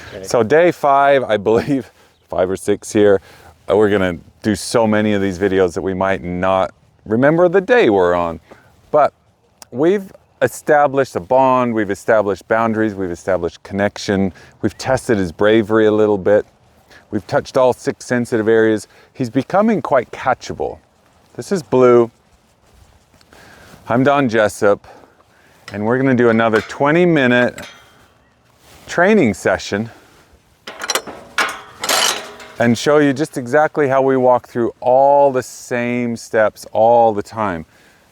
Okay. So day 5, I believe, 5 or 6 here, we're gonna do so many of these videos that we might not remember the day we're on. But we've established a bond, we've established boundaries, we've established connection, we've tested his bravery a little bit. We've touched all 6 sensitive areas. He's becoming quite catchable. This is Blue. I'm Don Jessop, and we're gonna do another 20-minute training session and show you just exactly how we walk through all the same steps all the time.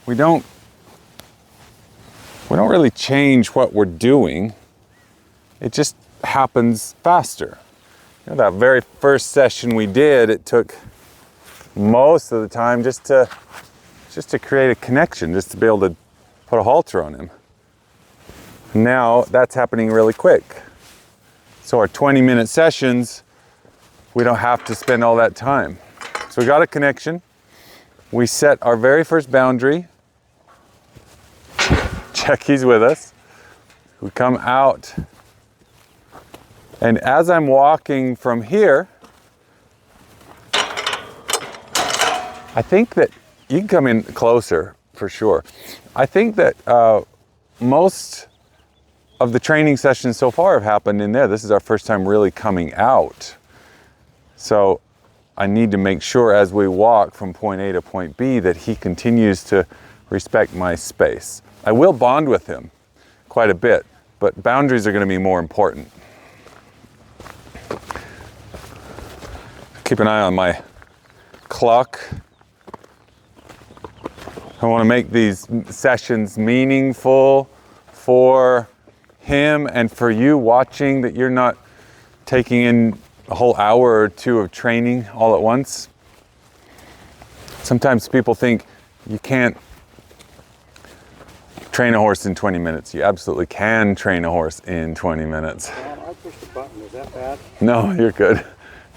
We don't really change what we're doing. It just happens faster. You know, that very first session we did, it took most of the time just to create a connection, just to be able to put a halter on him. Now that's happening really quick. So our 20-minute sessions, we don't have to spend all that time. So we got a connection. We set our very first boundary. Check he's with us. We come out. And as I'm walking from here, I think that you can come in closer for sure. I think that most of the training sessions so far have happened in there. This is our first time really coming out. So I need to make sure as we walk from point A to point B that he continues to respect my space. I will bond with him quite a bit, but boundaries are going to be more important. Keep an eye on my clock. I want to make these sessions meaningful for him and for you watching, that you're not taking in a whole hour or 2 of training all at once. Sometimes people think you can't train a horse in 20 minutes. You absolutely can train a horse in 20 minutes. I pushed the button, is that bad? No, you're good.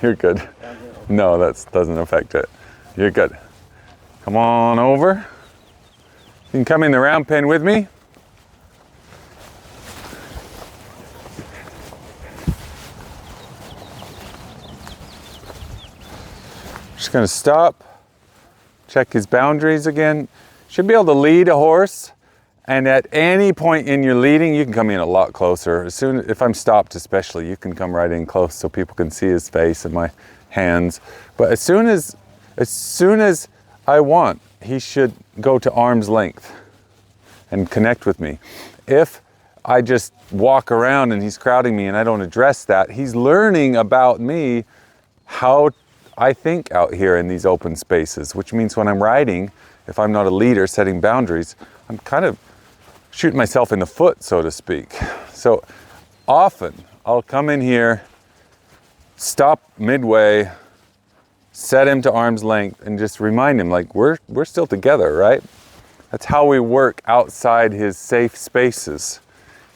You're good. No, that doesn't affect it. You're good. Come on over. You can come in the round pen with me. Just gonna stop, check his boundaries again. Should be able to lead a horse, and at any point in your leading, you can come in a lot closer. As soon, if I'm stopped especially, you can come right in close so people can see his face and my hands. But as soon as I want, he should go to arm's length and connect with me. If I just walk around and he's crowding me and I don't address that, he's learning about me, how I think out here in these open spaces, which means when I'm riding, if I'm not a leader setting boundaries, I'm kind of shooting myself in the foot, so to speak. So often I'll come in here, stop midway, set him to arm's length, and just remind him, like, we're still together, right? That's how we work outside his safe spaces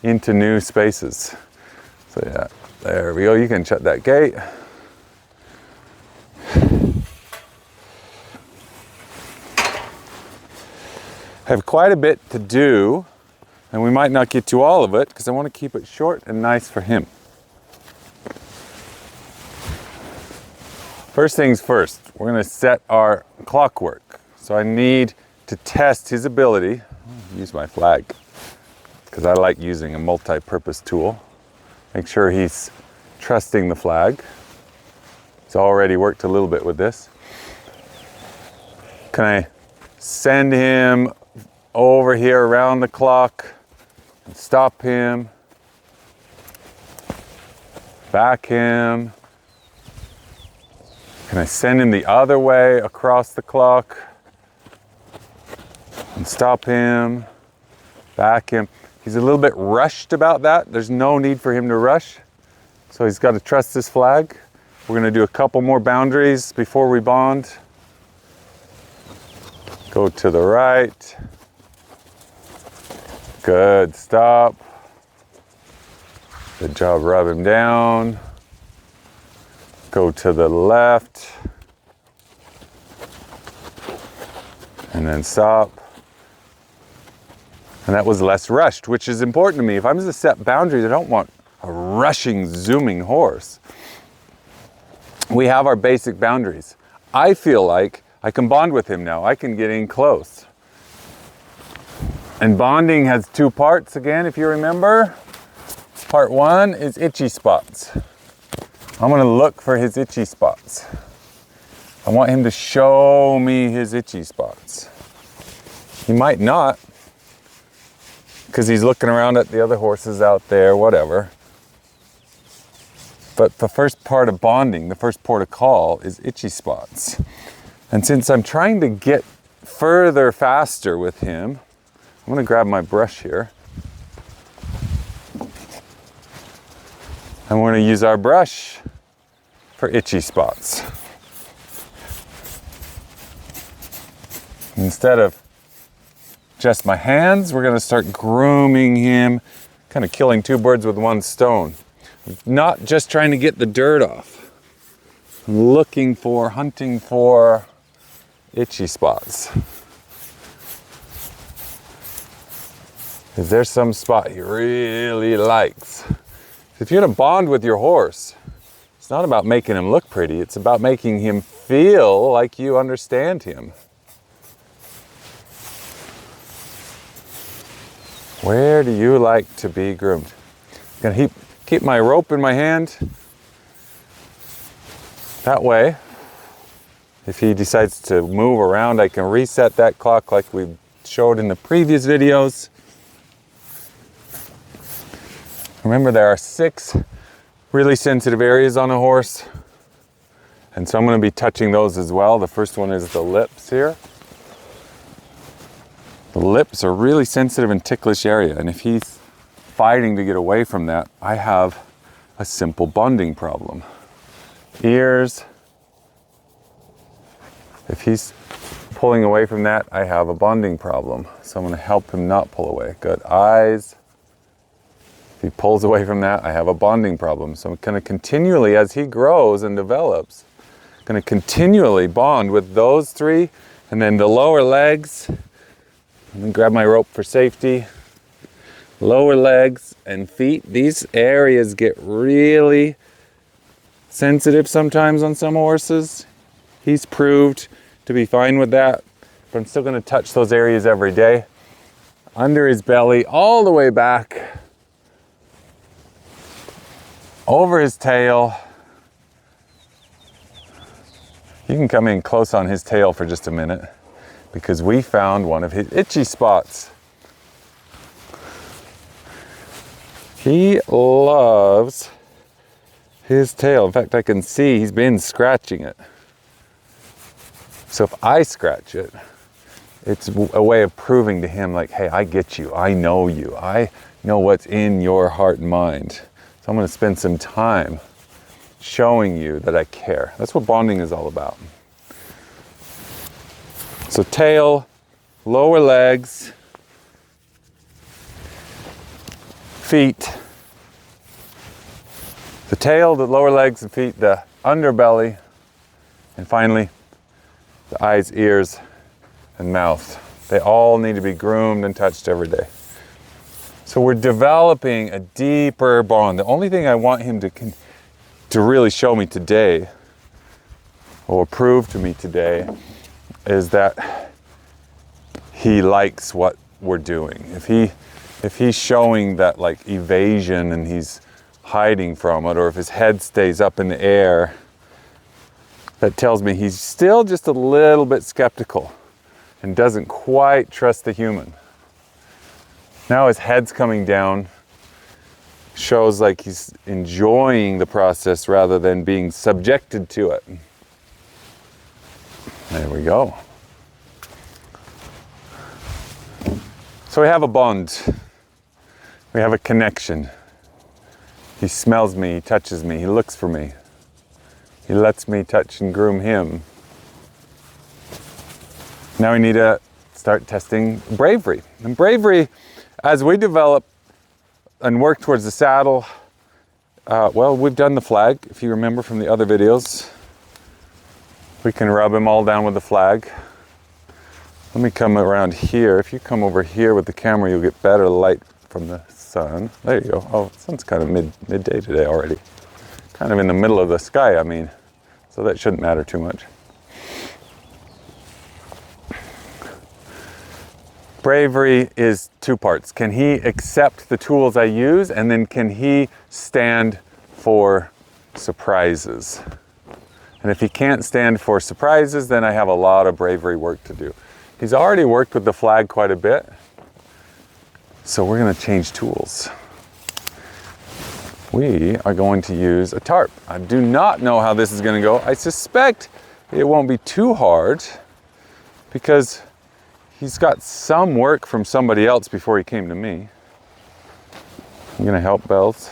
into new spaces. So yeah, there we go. You can shut that gate. I have quite a bit to do, and we might not get to all of it because I want to keep it short and nice for him. First things first, we're going to set our clockwork. So I need to test his ability. I'll use my flag because I like using a multi-purpose tool. Make sure he's trusting the flag. He's already worked a little bit with this. Can I send him over here around the clock and stop him, back him? Can I send him the other way across the clock and stop him, back him? He's a little bit rushed about that. There's no need for him to rush. So he's got to trust this flag. We're going to do a couple more boundaries before we bond. Go to the right. Good, stop. Good job, rub him down. Go to the left. And then stop. And that was less rushed, which is important to me. If I'm going to set boundaries, I a rushing, zooming horse. We have our basic boundaries. I feel like I can bond with him now. I can get in close. And bonding has two parts again, if you remember. Part one is itchy spots. I'm gonna look for his itchy spots. I want him to show me his itchy spots. He might not, because he's looking around at the other horses out there, whatever. But the first part of bonding, the first port of call is itchy spots. And since I'm trying to get further faster with him, I'm gonna grab my brush here. And we're gonna use our brush for itchy spots. Instead of just my hands, we're gonna start grooming him, kind of killing two birds with one stone. Not just trying to get the dirt off. I'm looking for, hunting for itchy spots. Is there some spot he really likes? If you're gonna bond with your horse, it's not about making him look pretty, it's about making him feel like you understand him. Where do you like to be groomed? I'm gonna keep my rope in my hand. That way, if he decides to move around, I can reset that clock like we showed in the previous videos. Remember, there are 6 really sensitive areas on a horse. And so I'm gonna be touching those as well. The first one is the lips here. The lips are a really sensitive and ticklish area, and if he's fighting to get away from that, I have a simple bonding problem. Ears, if he's pulling away from that, I have a bonding problem. So I'm gonna help him not pull away. Good. Eyes, if he pulls away from that, I have a bonding problem. So I'm gonna continually, as he grows and develops, gonna continually bond with those 3, and then the lower legs. I'm gonna grab my rope for safety. Lower legs and feet. These areas get really sensitive sometimes on some horses. He's proved to be fine with that, but I'm still gonna touch those areas every day. Under his belly, all the way back, over his tail. You can come in close on his tail for just a minute, because we found one of his itchy spots. He loves his tail. In fact, I can see he's been scratching it. So if I scratch it, it's a way of proving to him like, hey, I get you, I know what's in your heart and mind. So I'm gonna spend some time showing you that I care. That's what bonding is all about. So tail, lower legs, feet, the tail, the lower legs and feet, the underbelly, and finally the eyes, ears, and mouth. They all need to be groomed and touched every day. So we're developing a deeper bond. The only thing I want him to really show me today, or prove to me today, is that he likes what we're doing. If he's showing that like evasion and he's hiding from it, or if his head stays up in the air, that tells me he's still just a little bit skeptical and doesn't quite trust the human. Now his head's coming down, shows like he's enjoying the process rather than being subjected to it. There we go. So we have a bond. We have a connection. He smells me, he touches me, he looks for me. He lets me touch and groom him. Now we need to start testing bravery. And bravery, as we develop and work towards the saddle, well, we've done the flag, if you remember from the other videos. We can rub him all down with the flag. Let me come around here. If you come over here with the camera, you'll get better light from the sun. There you go. Oh, the sun's kind of midday today already. Kind of in the middle of the sky, I mean. So that shouldn't matter too much. Bravery is two parts. Can he accept the tools I use, and then can he stand for surprises? And if he can't stand for surprises, then I have a lot of bravery work to do. He's already worked with the flag quite a bit, so we're going to change tools. We are going to use a tarp. I do not know how this is going to go. I suspect it won't be too hard because he's got some work from somebody else before he came to me. I'm going to help Bells.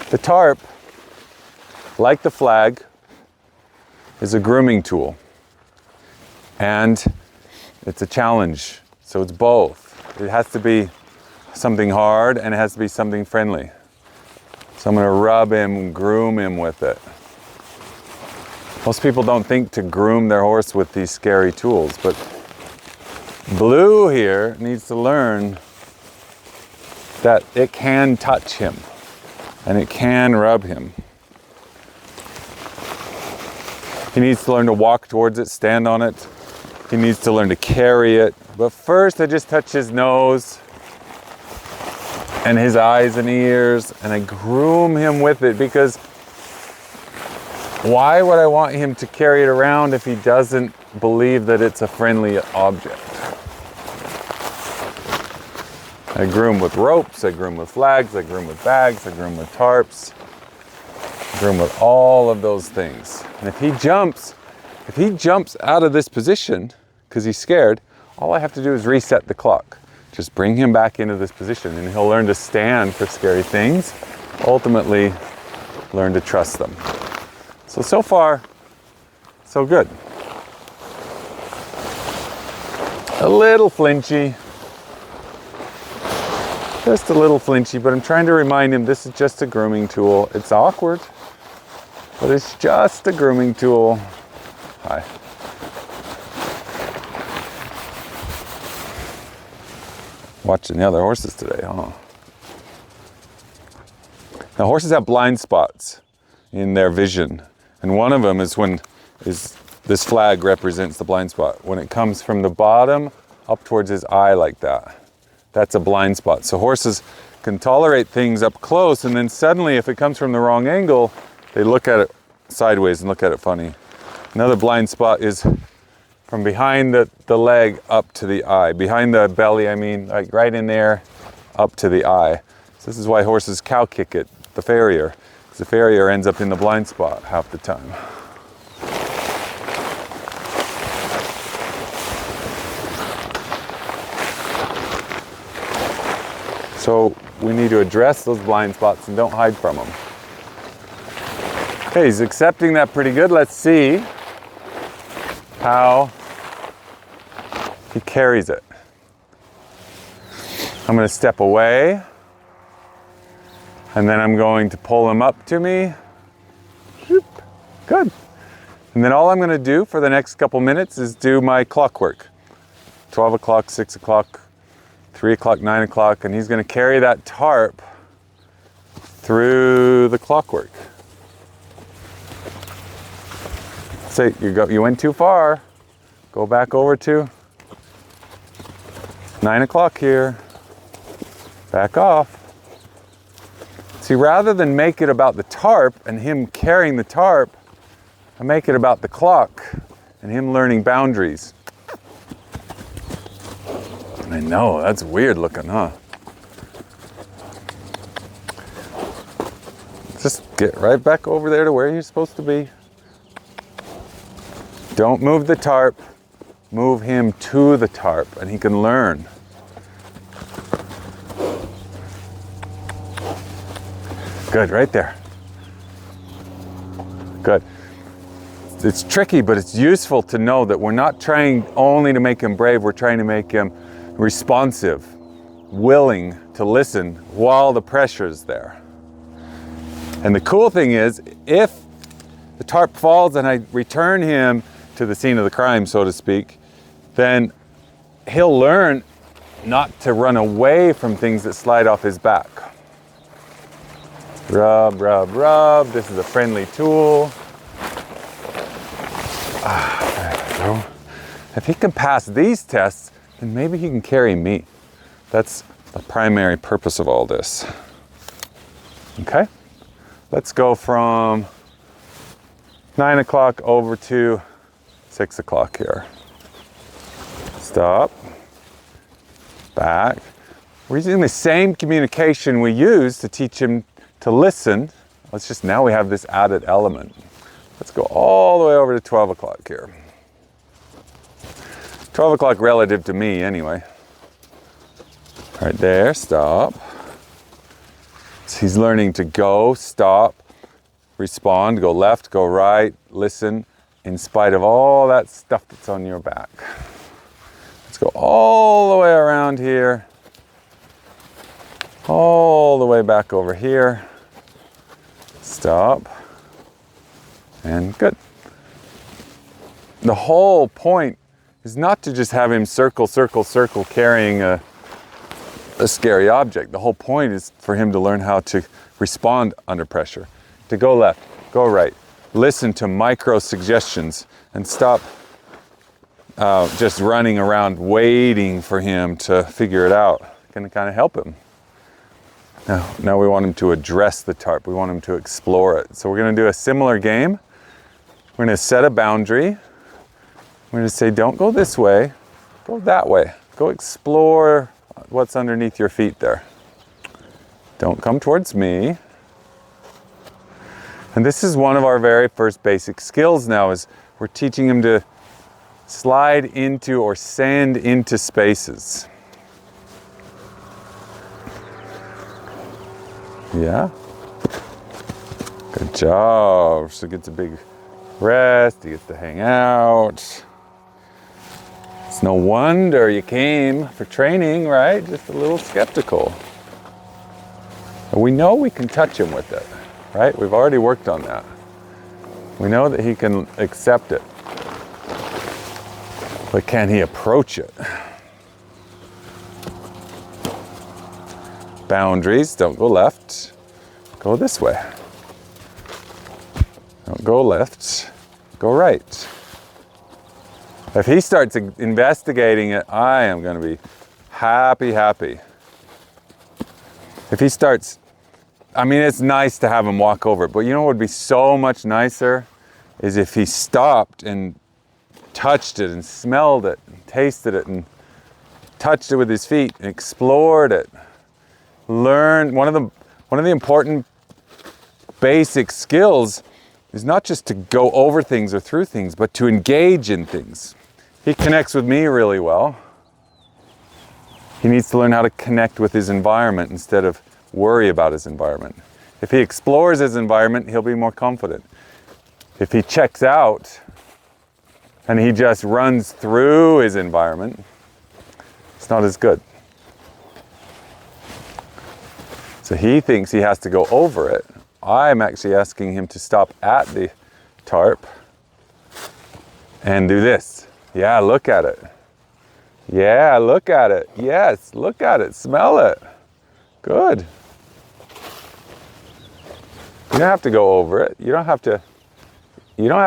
The tarp, like the flag, is a grooming tool. And it's a challenge. So it's both. It has to be something hard and it has to be something friendly. So I'm going to rub him, groom him with it. Most people don't think to groom their horse with these scary tools, but Blue here needs to learn that it can touch him and it can rub him. He needs to learn to walk towards it, stand on it. He needs to learn to carry it. But first I just touch his nose and his eyes and ears, and I groom him with it, because why would I want him to carry it around if he doesn't believe that it's a friendly object? I groom with ropes, I groom with flags, I groom with bags, I groom with tarps, I groom with all of those things. And if he jumps out of this position because he's scared, all I have to do is reset the clock. Just bring him back into this position and he'll learn to stand for scary things, ultimately learn to trust them. So far, so good. A little flinchy, just a little flinchy, but I'm trying to remind him this is just a grooming tool. It's awkward, but it's just a grooming tool. Hi. Watching the other horses today, huh? Now horses have blind spots in their vision. And one of them is this flag represents the blind spot. When it comes from the bottom up towards his eye like that, that's a blind spot. So horses can tolerate things up close, and then suddenly if it comes from the wrong angle, they look at it sideways and look at it funny. Another blind spot is from behind the leg up to the eye. Behind the belly, I mean, like right in there, up to the eye. So this is why horses cow kick it, the farrier. Because the farrier ends up in the blind spot half the time. So we need to address those blind spots and don't hide from them. Okay, he's accepting that pretty good. Let's see how he carries it. I'm going to step away, and then I'm going to pull him up to me. Good. And then all I'm going to do for the next couple minutes is do my clockwork. 12 o'clock, 6 o'clock, 3 o'clock, 9 o'clock, and he's going to carry that tarp through the clockwork. Say, you went too far. Go back over to 9 o'clock here. Back off. See, rather than make it about the tarp and him carrying the tarp, I make it about the clock and him learning boundaries. I know, that's weird looking, huh? Just get right back over there to where you're supposed to be. Don't move the tarp, move him to the tarp and he can learn. Good, right there. Good. It's tricky, but it's useful to know that we're not trying only to make him brave, we're trying to make him responsive, willing to listen while the pressure is there. And the cool thing is, if the tarp falls and I return him to the scene of the crime, so to speak, then he'll learn not to run away from things that slide off his back. Rub, rub, rub. This is a friendly tool. There we go. If he can pass these tests, then maybe he can carry me. That's the primary purpose of all this. Okay? Let's go from 9 o'clock over to 6 o'clock here. Stop. Back. We're using the same communication we used to teach him to listen. Let's just, now we have this added element. Let's go all the way over to 12 o'clock here. 12 o'clock relative to me anyway. Right there, stop. So he's learning to go, stop, respond, go left, go right, listen, in spite of all that stuff that's on your back. Let's go all the way around here, all the way back over here. Stop, and good. The whole point is not to just have him circle, circle, circle carrying a scary object. The whole point is for him to learn how to respond under pressure, to go left, go right, listen to micro suggestions, and stop just running around waiting for him to figure it out. Going to kind of help him. Now we want him to address the tarp. We want him to explore it. So we're going to do a similar game. We're going to set a boundary. We're going to say, don't go this way, go that way. Go explore what's underneath your feet there. Don't come towards me. And this is one of our very first basic skills now, is we're teaching him to slide into or sand into spaces. Yeah. Good job. So he gets a big rest, he gets to hang out. It's no wonder you came for training, right? Just a little skeptical. But we know we can touch him with it, right? We've already worked on that. We know that he can accept it. But can he approach it? Boundaries, don't go left, go this way. Don't go left, go right. If he starts investigating it, I am going to be happy. If he starts, I mean, it's nice to have him walk over it, but you know what would be so much nicer is if he stopped and touched it and smelled it and tasted it and touched it with his feet and explored it. Learn, one of the important basic skills is not just to go over things or through things, but to engage in things. He connects with me really well. He needs to learn how to connect with his environment instead of worry about his environment. If he explores his environment, he'll be more confident. If he checks out and he just runs through his environment, it's not as good. So he thinks he has to go over it. I'm actually asking him to stop at the tarp and do this. Yeah, look at it. Yeah, look at it. Yes, look at it. Smell it. Good. You don't have to go over it. You don't have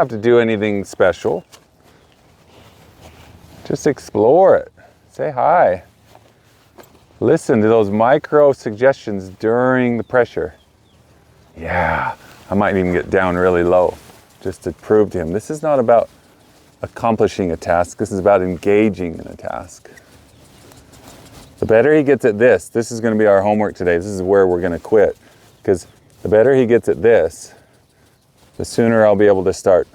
to do anything special. Just explore it. Say hi. Listen to those micro suggestions during the pressure. Yeah, I might even get down really low just to prove to him this is not about accomplishing a task, this is about engaging in a task. The better he gets at this is going to be our homework today. This is where we're going to quit, because the better he gets at this, the sooner I'll be able to start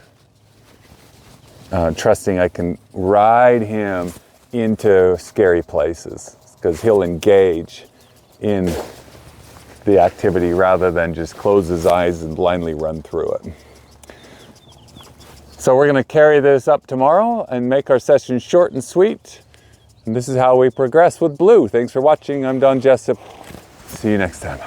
trusting I can ride him into scary places, because he'll engage in the activity rather than just close his eyes and blindly run through it. So we're going to carry this up tomorrow and make our session short and sweet. And this is how we progress with Blue. Thanks for watching. I'm Don Jessop. See you next time.